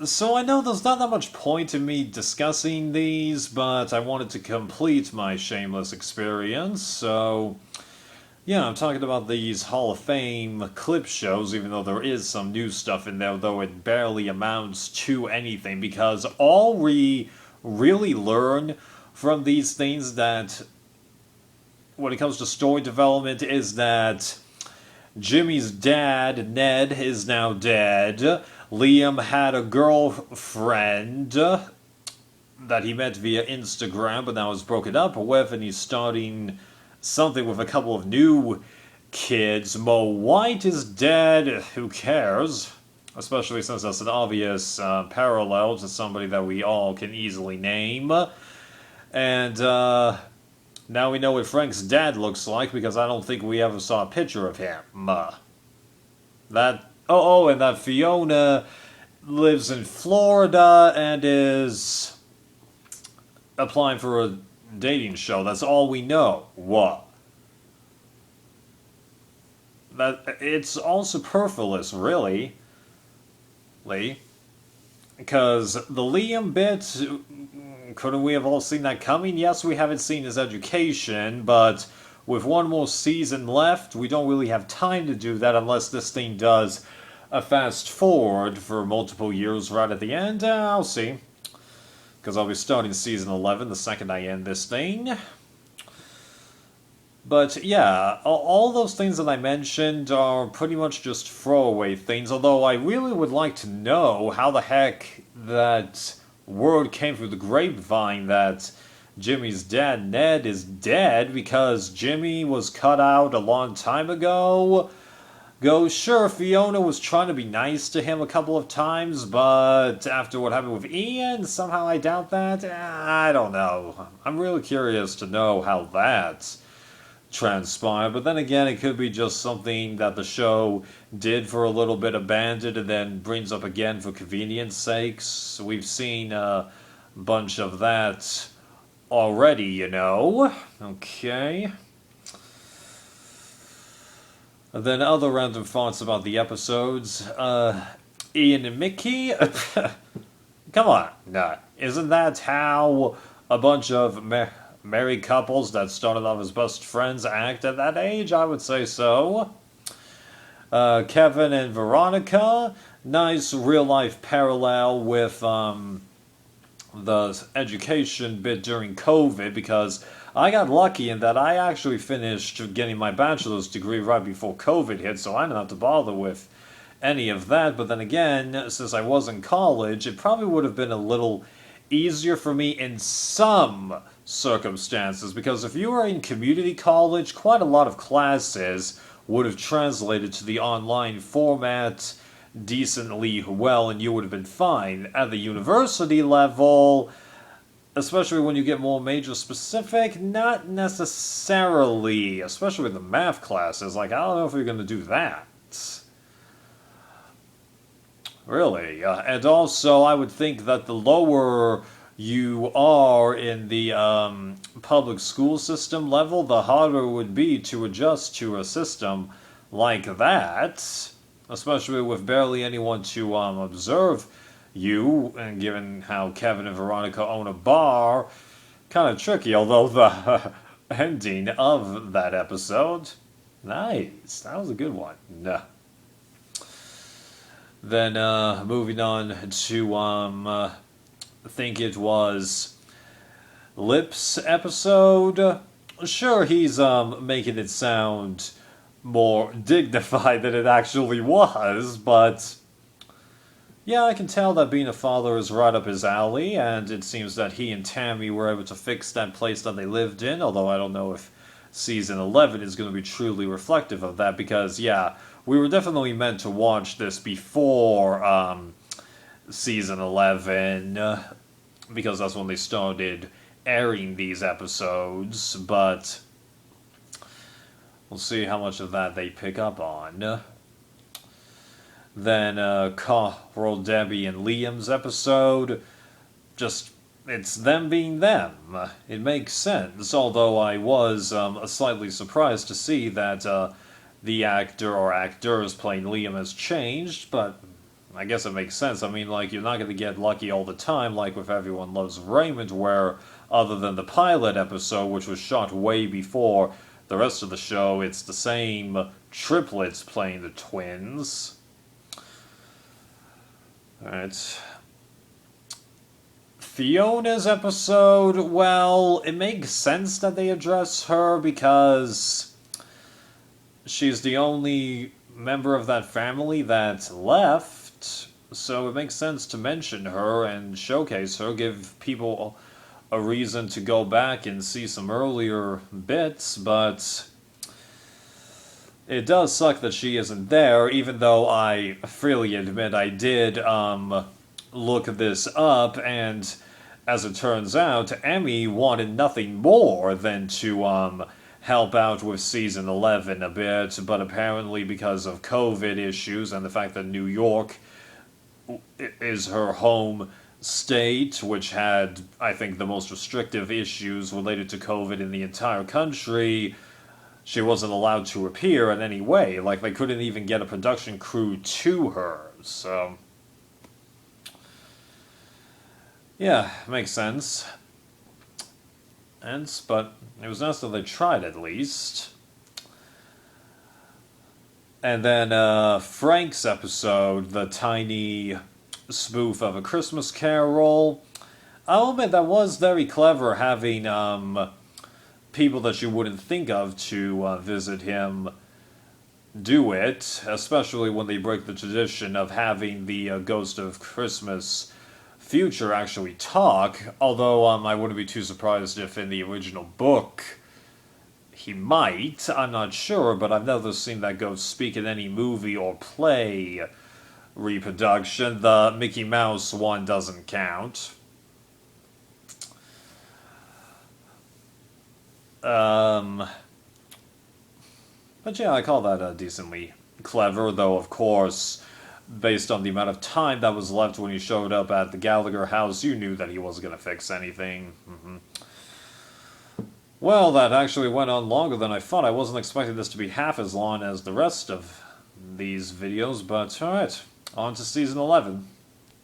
So I know there's not that much point in me discussing these, but I wanted to complete my Shameless experience, so yeah, I'm talking about these Hall of Fame clip shows, even though there is some new stuff in there, though it barely amounts to anything, because all we really learn from these things that, when it comes to story development, is that Jimmy's dad, Ned, is now dead. Liam had a girlfriend that he met via Instagram, but now is broken up with, and he's starting something with a couple of new kids. Mo White is dead. Who cares? Especially since that's an obvious parallel to somebody that we all can easily name. And now we know what Frank's dad looks like because I don't think we ever saw a picture of him. And that Fiona lives in Florida and is applying for a dating show. That's all we know. What? That it's all superfluous, really. Lee. Because the Liam bit, couldn't we have all seen that coming? Yes, we haven't seen his education, but with one more season left, we don't really have time to do that unless this thing does a fast forward for multiple years right at the end. I'll see. Because I'll be starting season 11 the second I end this thing. But yeah, all those things that I mentioned are pretty much just throwaway things, although I really would like to know how the heck that word came through the grapevine that Jimmy's dad, Ned, is dead because Jimmy was cut out a long time ago. Sure, Fiona was trying to be nice to him a couple of times, but after what happened with Ian, somehow I doubt that. I don't know. I'm really curious to know how that transpire, but then again, it could be just something that the show did for a little bit, abandoned, and then brings up again for convenience sakes. We've seen a bunch of that already, you know. Okay. And then other random thoughts about the episodes. Ian and Mickey? Come on. Nah. Isn't that how a bunch of married couples that started off as best friends act at that age? I would say so. Kevin and Veronica, nice real life parallel with the education bit during COVID, because I got lucky in that I actually finished getting my bachelor's degree right before COVID hit, so I didn't have to bother with any of that. But then again, since I was in college, it probably would have been a little easier for me in some circumstances, because if you were in community college, quite a lot of classes would have translated to the online format decently well, and you would have been fine. At the university level, especially when you get more major specific, not necessarily, especially with the math classes. Like, I don't know if you're going to do that. Really. And also, I would think that the lower you are in the public school system level, the harder it would be to adjust to a system like that, especially with barely anyone to observe you, and given how Kevin and Veronica own a bar, kind of tricky, although the ending of that episode, nice, that was a good one. Nah. Then moving on to I think it was Lip's episode. Sure, he's making it sound more dignified than it actually was, but yeah, I can tell that being a father is right up his alley, and it seems that he and Tammy were able to fix that place that they lived in, although I don't know if season 11 is going to be truly reflective of that, because yeah, we were definitely meant to watch this before season 11, because that's when they started airing these episodes, but we'll see how much of that they pick up on. Then Carl, Debbie, and Liam's episode, just, it's them being them. It makes sense, although I was slightly surprised to see that the actor or actors playing Liam has changed, but I guess it makes sense. I mean, like, you're not going to get lucky all the time, like with Everyone Loves Raymond, where, other than the pilot episode, which was shot way before the rest of the show, it's the same triplets playing the twins. Alright. Fiona's episode, well, it makes sense that they address her because she's the only member of that family that left, so it makes sense to mention her and showcase her, give people a reason to go back and see some earlier bits, but it does suck that she isn't there, even though I freely admit I did look this up, and as it turns out, Emmy wanted nothing more than to help out with season 11 a bit, but apparently because of COVID issues and the fact that New York is her home state, which had, I think, the most restrictive issues related to COVID in the entire country, she wasn't allowed to appear in any way. Like, they couldn't even get a production crew to her, so... yeah, makes sense. But it was nice that they tried at least. And then Frank's episode, the tiny spoof of A Christmas Carol. I'll admit that was very clever, having people that you wouldn't think of to visit him do it, especially when they break the tradition of having the Ghost of Christmas Future actually talk, although I wouldn't be too surprised if in the original book he might. I'm not sure, but I've never seen that ghost speak in any movie or play reproduction. The Mickey Mouse one doesn't count. But yeah, I call that decently clever, though of course, based on the amount of time that was left when he showed up at the Gallagher house, you knew that he wasn't going to fix anything. Well, that actually went on longer than I thought. I wasn't expecting this to be half as long as the rest of these videos, but alright, on to season 11.